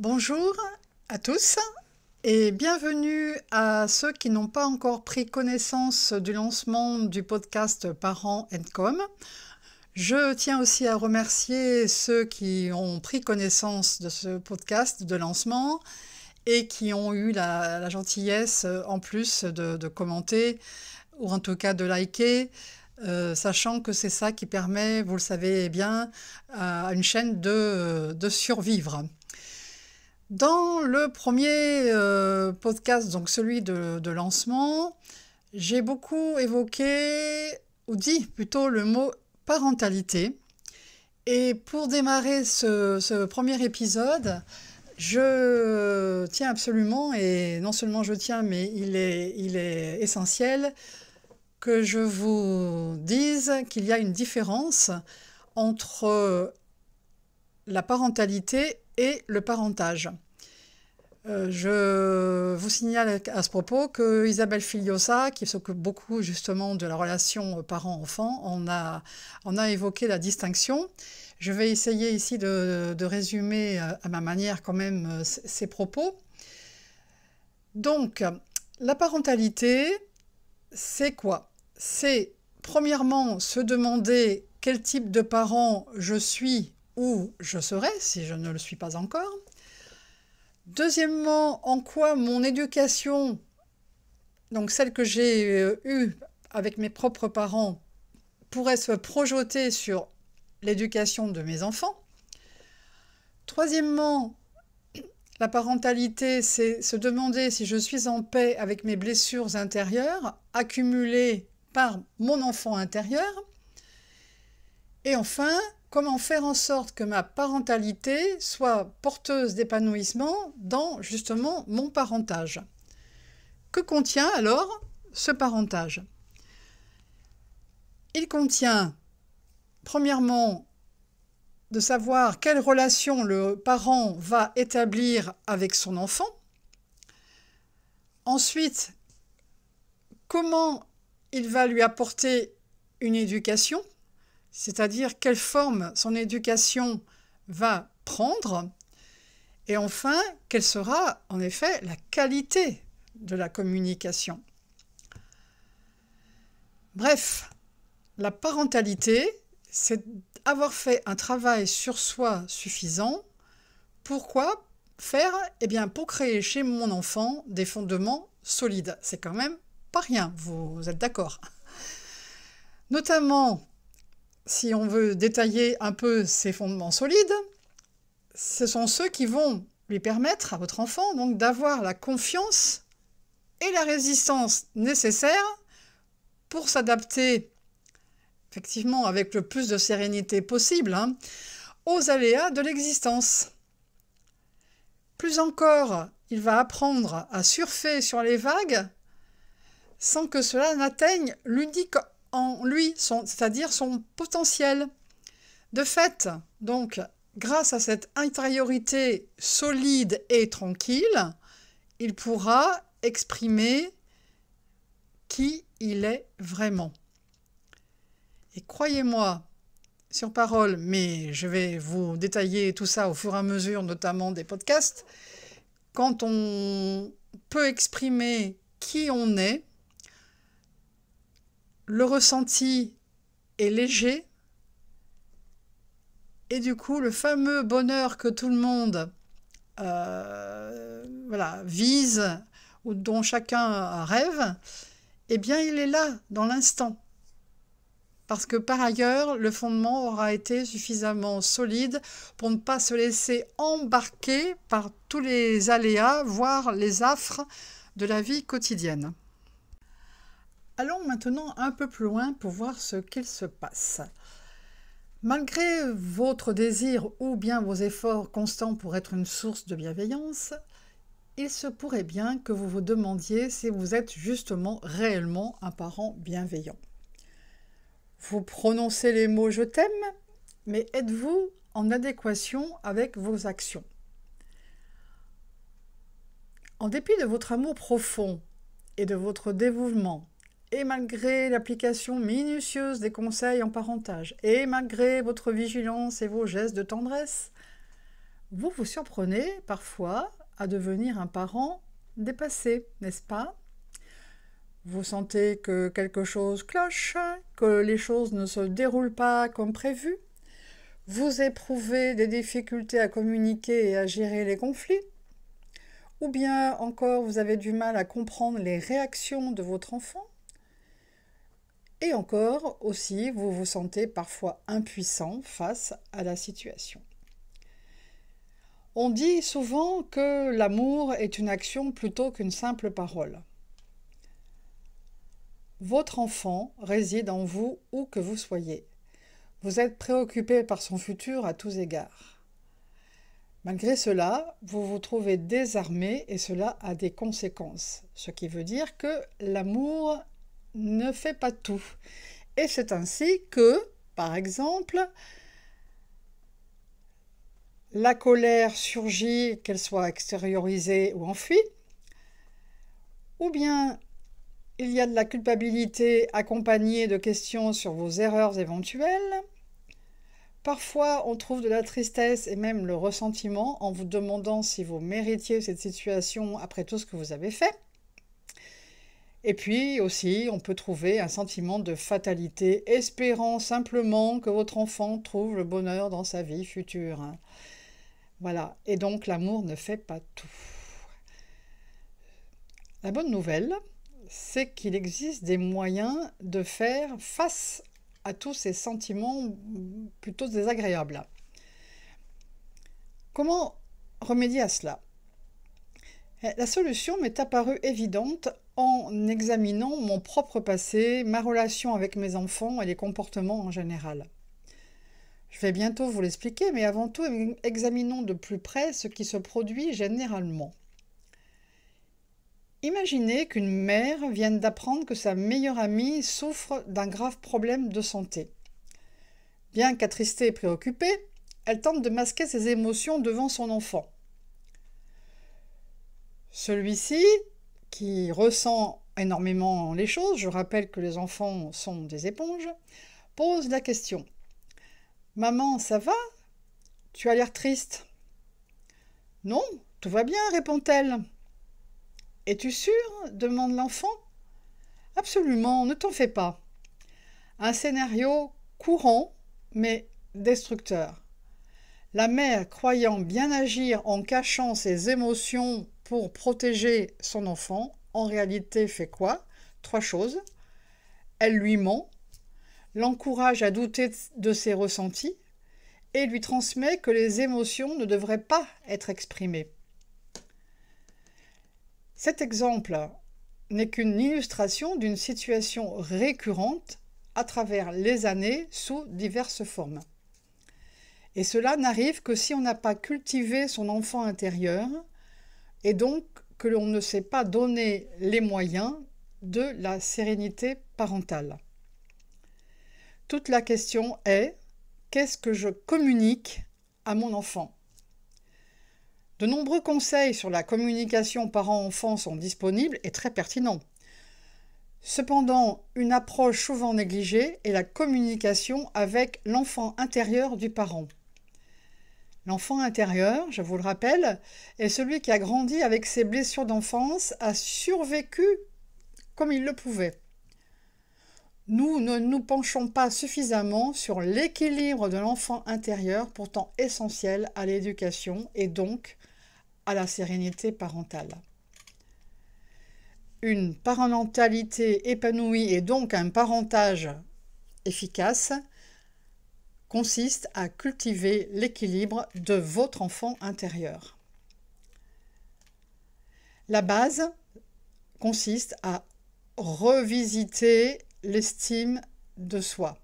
Bonjour à tous et bienvenue à ceux qui n'ont pas encore pris connaissance du lancement du podcast Parents & Com. Je tiens aussi à remercier ceux qui ont pris connaissance de ce podcast de lancement et qui ont eu la gentillesse en plus de commenter ou en tout cas de liker, sachant que c'est ça qui permet, vous le savez bien, à une chaîne de survivre. Dans le premier podcast, donc celui de lancement, j'ai beaucoup évoqué, ou dit plutôt le mot parentalité. Et pour démarrer ce premier épisode, je tiens absolument, et non seulement je tiens, mais il est essentiel que je vous dise qu'il y a une différence entre la parentalité et le parentage. Je vous signale à ce propos que Isabelle Filiosa, qui s'occupe beaucoup justement de la relation parent-enfant, en a évoqué la distinction. Je vais essayer ici de résumer à ma manière quand même ces propos. Donc, la parentalité, c'est quoi? C'est premièrement se demander quel type de parent je suis ou je serai, si je ne le suis pas encore. Deuxièmement, en quoi mon éducation, donc celle que j'ai eue avec mes propres parents, pourrait se projeter sur l'éducation de mes enfants. Troisièmement, la parentalité, c'est se demander si je suis en paix avec mes blessures intérieures, accumulées par mon enfant intérieur. Et enfin, comment faire en sorte que ma parentalité soit porteuse d'épanouissement dans justement mon parentage. Que contient alors ce parentage? Il contient, premièrement, de savoir quelle relation le parent va établir avec son enfant. Ensuite, comment il va lui apporter une éducation, c'est-à-dire quelle forme son éducation va prendre. Et enfin, quelle sera en effet la qualité de la communication. Bref, la parentalité, c'est avoir fait un travail sur soi suffisant. Pourquoi faire? Eh bien, pour créer chez mon enfant des fondements solides. C'est quand même pas rien, vous êtes d'accord? Notamment, si on veut détailler un peu ces fondements solides, ce sont ceux qui vont lui permettre à votre enfant donc d'avoir la confiance et la résistance nécessaires pour s'adapter effectivement avec le plus de sérénité possible aux aléas de l'existence. Plus encore, il va apprendre à surfer sur les vagues sans que cela n'atteigne l'unique en lui, c'est-à-dire son potentiel. De fait, donc, grâce à cette intériorité solide et tranquille, il pourra exprimer qui il est vraiment. Et croyez-moi, sur parole, mais je vais vous détailler tout ça au fur et à mesure, notamment des podcasts, quand on peut exprimer qui on est, le ressenti est léger, et du coup, le fameux bonheur que tout le monde vise ou dont chacun rêve, eh bien, il est là, dans l'instant. Parce que par ailleurs, le fondement aura été suffisamment solide pour ne pas se laisser embarquer par tous les aléas, voire les affres de la vie quotidienne. Allons maintenant un peu plus loin pour voir ce qu'il se passe. Malgré votre désir ou bien vos efforts constants pour être une source de bienveillance, il se pourrait bien que vous vous demandiez si vous êtes justement réellement un parent bienveillant. Vous prononcez les mots « je t'aime », mais êtes-vous en adéquation avec vos actions? En dépit de votre amour profond et de votre dévouement, et malgré l'application minutieuse des conseils en parentage, et malgré votre vigilance et vos gestes de tendresse, Vous vous surprenez parfois à devenir un parent dépassé, n'est-ce pas? Vous sentez que quelque chose cloche, que les choses ne se déroulent pas comme prévu. Vous éprouvez des difficultés à communiquer et à gérer les conflits. Ou bien encore, vous avez du mal à comprendre les réactions de votre enfant. Et encore aussi, vous vous sentez parfois impuissant face à la situation. On dit souvent que l'amour est une action plutôt qu'une simple parole. Votre enfant réside en vous où que vous soyez. Vous êtes préoccupé par son futur à tous égards. Malgré cela, vous vous trouvez désarmé et cela a des conséquences. Ce qui veut dire que l'amour ne fait pas tout. Et c'est ainsi que, par exemple, la colère surgit, qu'elle soit extériorisée ou enfuie, ou bien il y a de la culpabilité accompagnée de questions sur vos erreurs éventuelles. Parfois, on trouve de la tristesse et même le ressentiment en vous demandant si vous méritiez cette situation après tout ce que vous avez fait. Et puis aussi, on peut trouver un sentiment de fatalité, espérant simplement que votre enfant trouve le bonheur dans sa vie future. Voilà, et donc l'amour ne fait pas tout. La bonne nouvelle, c'est qu'il existe des moyens de faire face à tous ces sentiments plutôt désagréables. Comment remédier à cela? La solution m'est apparue évidente en examinant mon propre passé, ma relation avec mes enfants et les comportements en général. Je vais bientôt vous l'expliquer, mais avant tout, examinons de plus près ce qui se produit généralement. Imaginez qu'une mère vienne d'apprendre que sa meilleure amie souffre d'un grave problème de santé. Bien qu'attristée et préoccupée, elle tente de masquer ses émotions devant son enfant. Celui-ci, qui ressent énormément les choses, je rappelle que les enfants sont des éponges, pose la question. « Maman, ça va? Tu as l'air triste. »« Non, tout va bien, répond-elle. »« Es-tu sûre? Demande l'enfant. « Absolument, ne t'en fais pas. » Un scénario courant, mais destructeur. La mère, croyant bien agir en cachant ses émotions pour protéger son enfant, en réalité fait quoi? 3 choses. Elle lui ment, l'encourage à douter de ses ressentis et lui transmet que les émotions ne devraient pas être exprimées. Cet exemple n'est qu'une illustration d'une situation récurrente à travers les années sous diverses formes. Et cela n'arrive que si on n'a pas cultivé son enfant intérieur et donc que l'on ne sait pas donner les moyens de la sérénité parentale. Toute la question est, qu'est-ce que je communique à mon enfant? De nombreux conseils sur la communication parent-enfant sont disponibles et très pertinents. Cependant, une approche souvent négligée est la communication avec l'enfant intérieur du parent. L'enfant intérieur, je vous le rappelle, est celui qui a grandi avec ses blessures d'enfance, a survécu comme il le pouvait. Nous ne nous penchons pas suffisamment sur l'équilibre de l'enfant intérieur, pourtant essentiel à l'éducation et donc à la sérénité parentale. Une parentalité épanouie et donc un parentage efficace consiste à cultiver l'équilibre de votre enfant intérieur. La base consiste à revisiter l'estime de soi.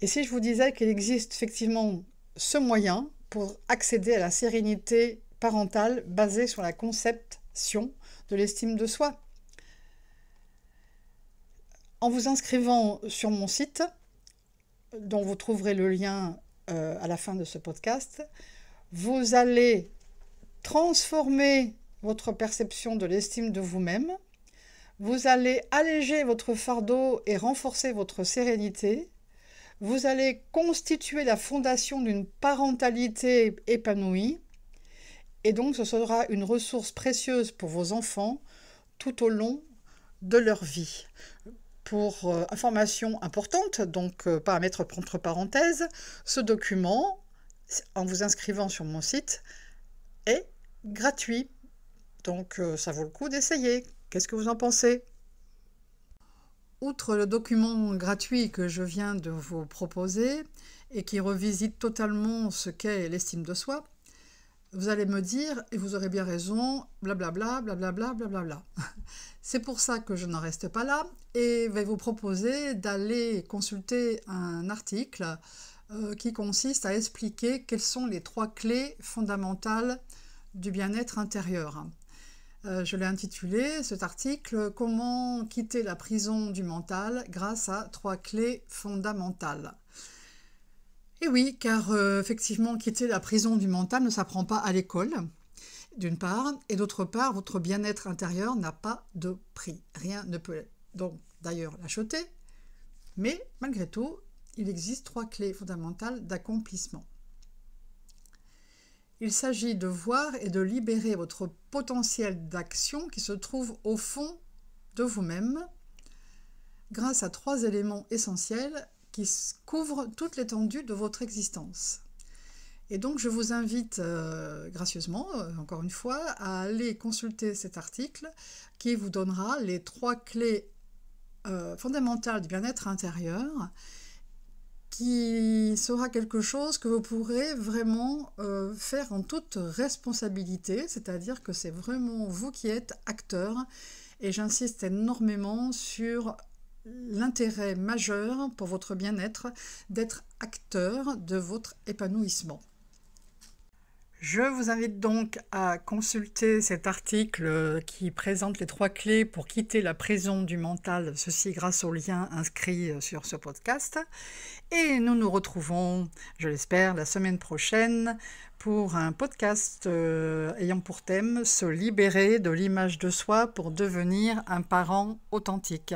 Et si je vous disais qu'il existe effectivement ce moyen pour accéder à la sérénité parentale basée sur la conception de l'estime de soi? En vous inscrivant sur mon site, dont vous trouverez le lien à la fin de ce podcast, vous allez transformer votre perception de l'estime de vous-même, vous allez alléger votre fardeau et renforcer votre sérénité, Vous allez constituer la fondation d'une parentalité épanouie et donc ce sera une ressource précieuse pour vos enfants tout au long de leur vie. Pour information importante, donc pas à mettre entre parenthèses, ce document, en vous inscrivant sur mon site, est gratuit. Donc ça vaut le coup d'essayer. Qu'est-ce que vous en pensez? Outre le document gratuit que je viens de vous proposer et qui revisite totalement ce qu'est l'estime de soi, vous allez me dire, et vous aurez bien raison, blablabla, blablabla, blablabla. C'est pour ça que je n'en reste pas là et vais vous proposer d'aller consulter un article qui consiste à expliquer quelles sont les 3 clés fondamentales du bien-être intérieur. Je l'ai intitulé, cet article, « Comment quitter la prison du mental grâce à 3 clés fondamentales ». Et oui, car effectivement, quitter la prison du mental ne s'apprend pas à l'école, d'une part, et d'autre part, votre bien-être intérieur n'a pas de prix. Rien ne peut donc d'ailleurs l'acheter, mais malgré tout, il existe 3 clés fondamentales d'accomplissement. Il s'agit de voir et de libérer votre potentiel d'action qui se trouve au fond de vous-même grâce à 3 éléments essentiels qui couvrent toute l'étendue de votre existence. Et donc je vous invite gracieusement, encore une fois, à aller consulter cet article qui vous donnera les 3 clés fondamentales du bien-être intérieur, qui sera quelque chose que vous pourrez vraiment faire en toute responsabilité, c'est-à-dire que c'est vraiment vous qui êtes acteur, et j'insiste énormément sur l'intérêt majeur pour votre bien-être d'être acteur de votre épanouissement. Je vous invite donc à consulter cet article qui présente les 3 clés pour quitter la prison du mental, ceci grâce au lien inscrit sur ce podcast. Et nous nous retrouvons, je l'espère, la semaine prochaine pour un podcast ayant pour thème « Se libérer de l'image de soi pour devenir un parent authentique ».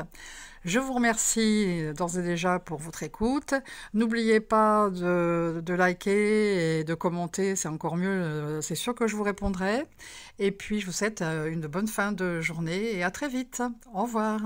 Je vous remercie d'ores et déjà pour votre écoute. N'oubliez pas de liker et de commenter, c'est encore mieux, c'est sûr que je vous répondrai. Et puis je vous souhaite une bonne fin de journée et à très vite. Au revoir.